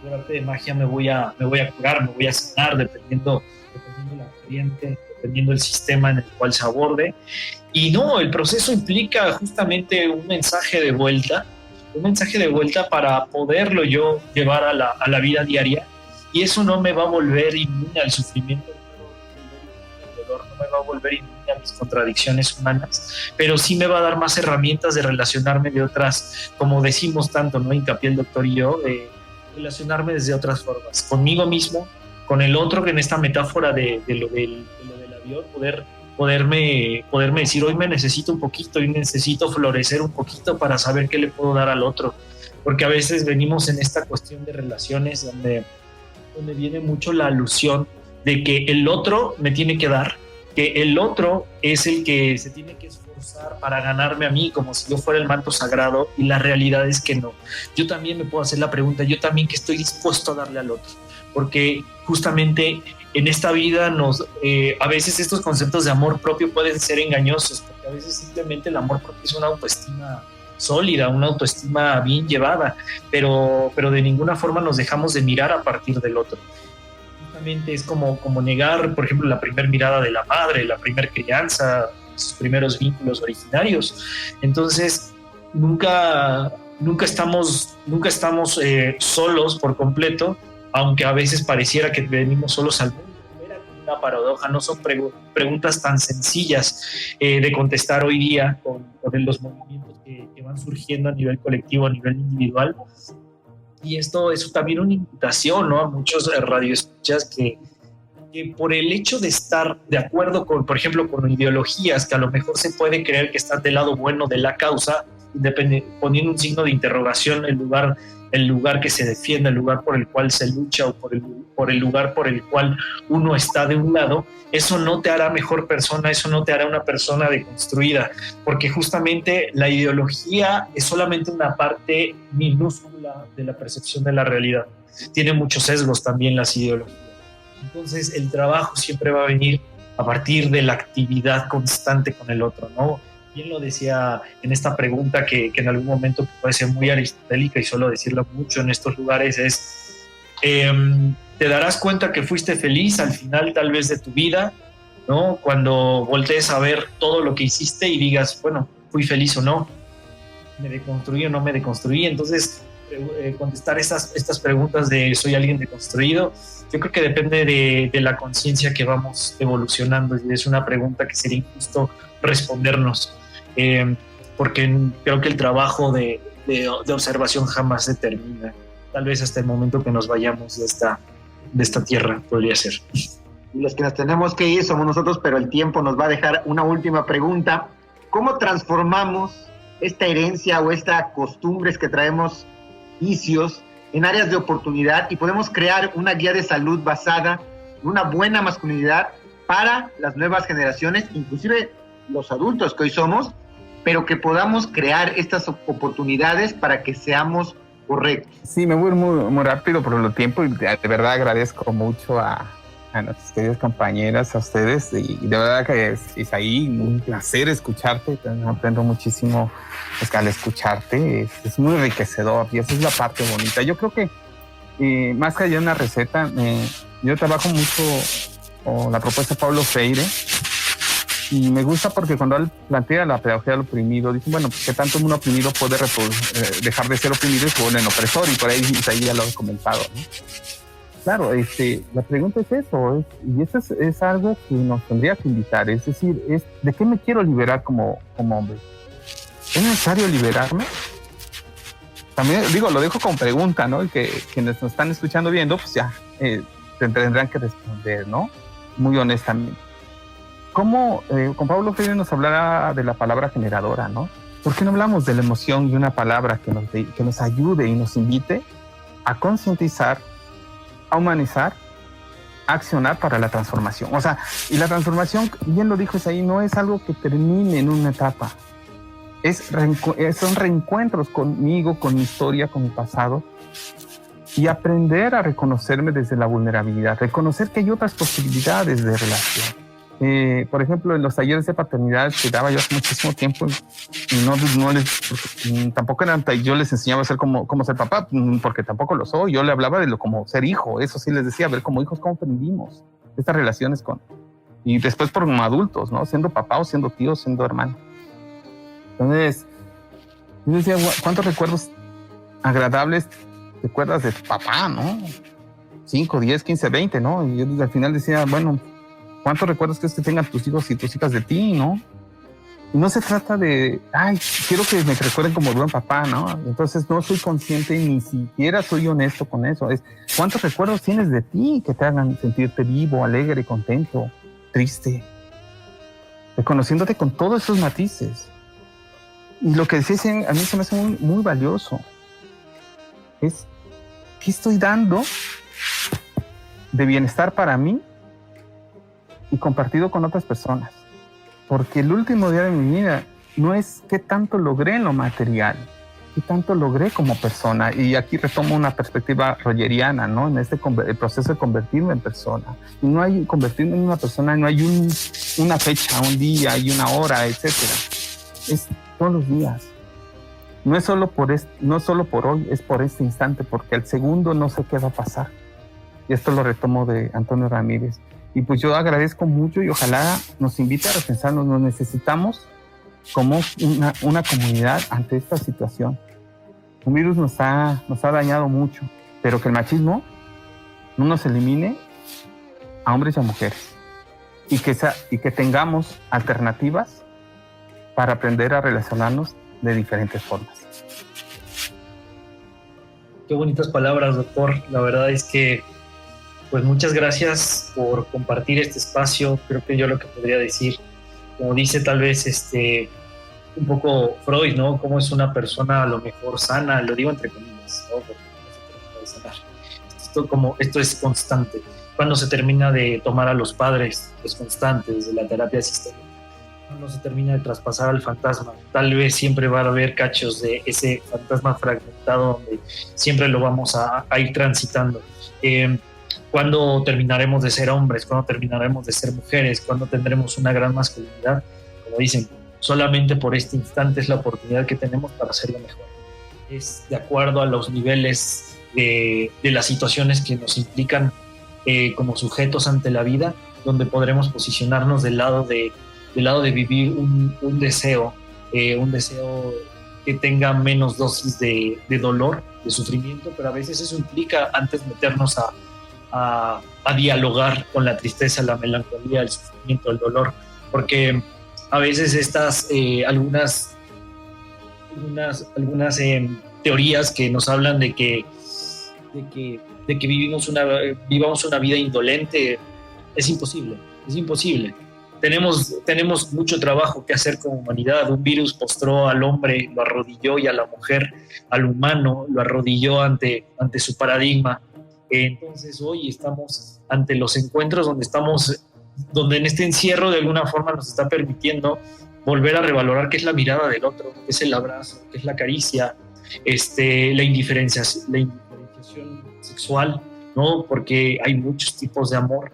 por arte de magia me voy a curar, me voy a sanar, dependiendo la corriente, dependiendo del sistema en el cual se aborde. Y no, el proceso implica justamente un mensaje de vuelta para poderlo yo llevar a la vida diaria, y eso no me va a volver inmune al sufrimiento, el dolor no me va a volver inmune a mis contradicciones humanas, pero sí me va a dar más herramientas de relacionarme de otras, como decimos tanto, ¿no? Hincapié el doctor y yo, de relacionarme desde otras formas, conmigo mismo, con el otro, que en esta metáfora de lo del avión, poderme decir, hoy me necesito un poquito, hoy necesito florecer un poquito para saber qué le puedo dar al otro, porque a veces venimos en esta cuestión de relaciones donde viene mucho la alusión de que el otro me tiene que dar, que el otro es el que se tiene que esforzar para ganarme a mí, como si yo fuera el manto sagrado, y la realidad es que no. Yo también me puedo hacer la pregunta, yo también, ¿qué estoy dispuesto a darle al otro? Porque justamente en esta vida a veces estos conceptos de amor propio pueden ser engañosos, porque a veces simplemente el amor propio es una autoestima sólida, una autoestima bien llevada, pero de ninguna forma nos dejamos de mirar a partir del otro. Justamente es como negar, por ejemplo, la primera mirada de la madre, la primera crianza, sus primeros vínculos originarios. Entonces nunca estamos solos por completo, aunque a veces pareciera que venimos solos al mundo. Era una paradoja, no son preguntas tan sencillas de contestar hoy día con los movimientos que van surgiendo a nivel colectivo, a nivel individual. Y esto es también una invitación, ¿no?, a muchos radioescuchas que por el hecho de estar de acuerdo con, por ejemplo, con ideologías que a lo mejor se puede creer que están del lado bueno de la causa, poniendo un signo de interrogación el lugar que se defiende, el lugar por el cual se lucha o por el lugar por el cual uno está de un lado, eso no te hará mejor persona, eso no te hará una persona deconstruida, porque justamente la ideología es solamente una parte minúscula de la percepción de la realidad. Tiene muchos sesgos también las ideologías. Entonces el trabajo siempre va a venir a partir de la actividad constante con el otro, ¿no? Bien lo decía en esta pregunta que en algún momento puede ser muy aristotélica y suelo decirlo mucho en estos lugares, es te darás cuenta que fuiste feliz al final tal vez de tu vida, ¿no? Cuando voltees a ver todo lo que hiciste y digas, bueno, fui feliz o no, me deconstruí o no me deconstruí. Entonces contestar estas preguntas de soy alguien deconstruido, yo creo que depende de la conciencia que vamos evolucionando, y es una pregunta que sería injusto respondernos, porque creo que el trabajo de observación jamás se termina, tal vez hasta el momento que nos vayamos de esta tierra podría ser. Y los que nos tenemos que ir somos nosotros, pero el tiempo nos va a dejar una última pregunta. ¿Cómo transformamos esta herencia o estas costumbres que traemos, vicios, en áreas de oportunidad, y podemos crear una guía de salud basada en una buena masculinidad para las nuevas generaciones, inclusive los adultos que hoy somos, pero que podamos crear estas oportunidades para que seamos correctos? Sí, me voy muy, muy rápido por el tiempo, y de verdad agradezco mucho a nuestras queridas compañeras, a ustedes, y de verdad que es ahí un placer escucharte, aprendo muchísimo al escucharte, es muy enriquecedor, y esa es la parte bonita. Yo creo que más que allá una receta, yo trabajo mucho con la propuesta de Paulo Freire, y me gusta porque cuando él plantea la pedagogía del oprimido, dice, bueno, pues qué tanto un oprimido puede dejar de ser oprimido y se vuelve en opresor, y por ahí ya lo he comentado, ¿no? Claro, la pregunta es eso, y eso es algo que nos tendría que invitar, es decir, ¿de qué me quiero liberar como hombre? ¿Es necesario liberarme? También, lo dejo como pregunta, ¿no? Y que quienes nos están escuchando, viendo, pues ya tendrán que responder, ¿no? Muy honestamente. ¿Cómo con Paulo Freire nos hablará de la palabra generadora, ¿no? ¿Por qué no hablamos de la emoción y una palabra que nos ayude y nos invite a concientizar, a humanizar, a accionar para la transformación? O sea, y la transformación, bien lo dijo Isaí, no es algo que termine en una etapa. Son reencuentros conmigo, con mi historia, con mi pasado, y aprender a reconocerme desde la vulnerabilidad, reconocer que hay otras posibilidades de relación. Por ejemplo, en los talleres de paternidad que daba yo hace muchísimo tiempo, tampoco yo les enseñaba a ser cómo ser papá, porque tampoco lo soy. Yo le hablaba de como ser hijo, eso sí les decía, a ver como hijos cómo aprendimos estas relaciones y después como adultos, ¿no? Siendo papá o siendo tío, siendo hermano. Entonces, yo decía, ¿cuántos recuerdos agradables te acuerdas de tu papá, no? 5, 10, 15, 20, ¿no? Y yo al final decía, bueno, ¿cuántos recuerdos crees que tengan tus hijos y tus hijas de ti, no? Y no se trata de, quiero que me recuerden como buen papá, ¿no? Entonces no soy consciente, ni siquiera soy honesto con eso. Es, ¿cuántos recuerdos tienes de ti que te hagan sentirte vivo, alegre, contento, triste? Reconociéndote con todos esos matices. Y lo que decís a mí se me hace muy, muy valioso. Es, ¿qué estoy dando de bienestar para mí y compartido con otras personas? Porque el último día de mi vida no es qué tanto logré en lo material, qué tanto logré como persona. Y aquí retomo una perspectiva rogeriana, ¿no? En el proceso de convertirme en persona. Y no hay convertirme en una persona, no hay una fecha, un día y una hora, etcétera. Es todos los días. No es solo por hoy, es por este instante, porque al segundo no sé qué va a pasar. Y esto lo retomo de Antonio Ramírez. Y pues yo agradezco mucho y ojalá nos invite a repensarnos. Nos necesitamos como una comunidad ante esta situación. Un virus nos ha dañado mucho, pero que el machismo no nos elimine a hombres y a mujeres. Y que tengamos alternativas para aprender a relacionarnos de diferentes formas. Qué bonitas palabras, doctor. La verdad es que pues muchas gracias por compartir este espacio. Creo que yo lo que podría decir, como dice tal vez un poco Freud, ¿no? Cómo es una persona a lo mejor sana, lo digo entre comillas, ¿no? Porque no se trata de sanar. Esto es constante. Cuando se termina de tomar a los padres, es constante desde la terapia sistémica. Cuando se termina de traspasar al fantasma, tal vez siempre va a haber cachos de ese fantasma fragmentado donde siempre lo vamos a ir transitando. ¿Cuándo terminaremos de ser hombres? ¿Cuándo terminaremos de ser mujeres? ¿Cuándo tendremos una gran masculinidad? Como dicen, solamente por este instante es la oportunidad que tenemos para hacerlo mejor. Es de acuerdo a los niveles de las situaciones que nos implican como sujetos ante la vida, donde podremos posicionarnos del lado de vivir un deseo que tenga menos dosis de dolor, de sufrimiento, pero a veces eso implica antes meternos a dialogar con la tristeza, la melancolía, el sufrimiento, el dolor, porque a veces estas algunas teorías que nos hablan de que vivamos una vida indolente, es imposible. Tenemos mucho trabajo que hacer como humanidad. Un virus postró al hombre, lo arrodilló, y a la mujer, al humano, lo arrodilló ante su paradigma. Entonces hoy estamos ante los encuentros donde en este encierro de alguna forma nos está permitiendo volver a revalorar qué es la mirada del otro, qué es el abrazo, qué es la caricia, la indiferenciación sexual, ¿no? Porque hay muchos tipos de amor,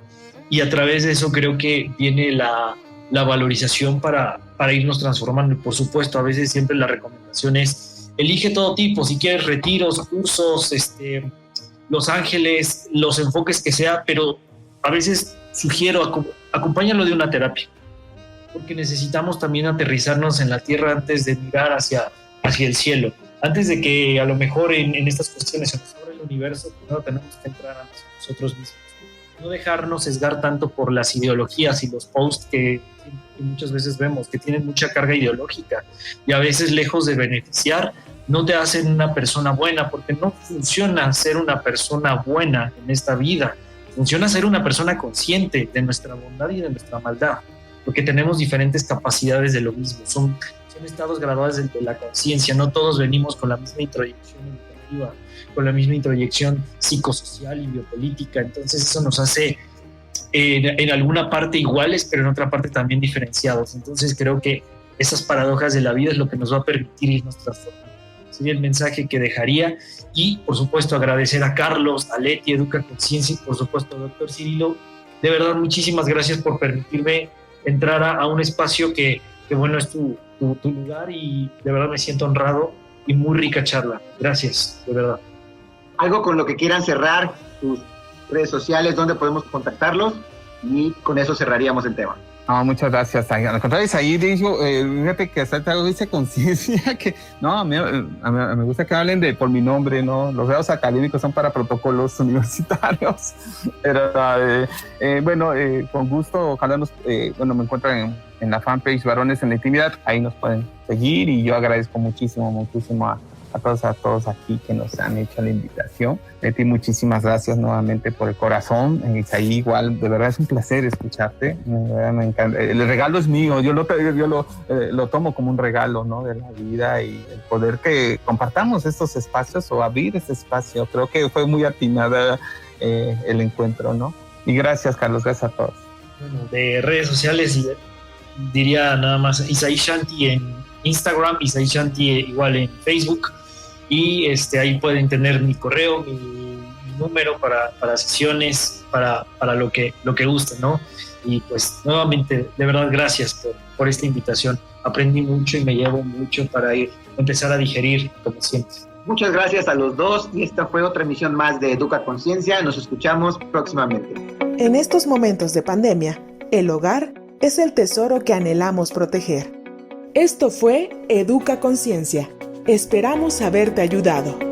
y a través de eso creo que viene la valorización para irnos transformando. Y por supuesto, a veces siempre la recomendación es: elige todo tipo, si quieres retiros, cursos, Los Ángeles, los enfoques que sea, pero a veces sugiero acompáñalo de una terapia, porque necesitamos también aterrizarnos en la tierra antes de mirar hacia el cielo, antes de que a lo mejor en estas cuestiones se nos abra el universo. Primero tenemos que entrar a nosotros mismos, no dejarnos sesgar tanto por las ideologías y los posts que muchas veces vemos que tienen mucha carga ideológica, y a veces, lejos de beneficiar, no te hacen una persona buena, porque no funciona ser una persona buena en esta vida. Funciona ser una persona consciente de nuestra bondad y de nuestra maldad, porque tenemos diferentes capacidades de lo mismo. Son estados graduados de la conciencia. No todos venimos con la misma introyección educativa, con la misma introyección psicosocial y biopolítica. Entonces eso nos hace en alguna parte iguales, pero en otra parte también diferenciados. Entonces creo que esas paradojas de la vida es lo que nos va a permitir irnos transformando. Sería el mensaje que dejaría. Y por supuesto agradecer a Carlos, a Leti, Educa Conciencia, y por supuesto al doctor Cirilo. De verdad, muchísimas gracias por permitirme entrar a un espacio que bueno, es tu lugar, y de verdad me siento honrado, y muy rica charla. Gracias, de verdad. Algo con lo que quieran cerrar, tus redes sociales, donde podemos contactarlos, y con eso cerraríamos el tema. No, muchas gracias. Al contrario, ahí digo, fíjate que hasta algo dice conciencia, que no, a mí me gusta que hablen por mi nombre, ¿no? Los grados académicos son para protocolos universitarios, pero bueno, con gusto, ojalá me encuentran en la fanpage Varones en la Intimidad, ahí nos pueden seguir, y yo agradezco muchísimo a todos aquí que nos han hecho la invitación. Leti, muchísimas gracias nuevamente por el corazón. Isaí, igual, de verdad es un placer escucharte. De verdad me encanta. El regalo es mío, yo lo tomo como un regalo, ¿no? De la vida, y el poder que compartamos estos espacios o abrir este espacio. Creo que fue muy atinada el encuentro, ¿no? Y gracias, Carlos, gracias a todos. Bueno, de redes sociales diría nada más Isaí Shanti en Instagram, Isaí Shanti igual en Facebook, y ahí pueden tener mi correo, mi número para sesiones, para lo que gusten, ¿no? Y pues nuevamente, de verdad, gracias por esta invitación. Aprendí mucho y me llevo mucho para empezar a digerir, como siempre. Muchas gracias a los dos, y esta fue otra emisión más de Educa Conciencia. Nos escuchamos próximamente. En estos momentos de pandemia, el hogar es el tesoro que anhelamos proteger. Esto fue Educa Conciencia. Esperamos haberte ayudado.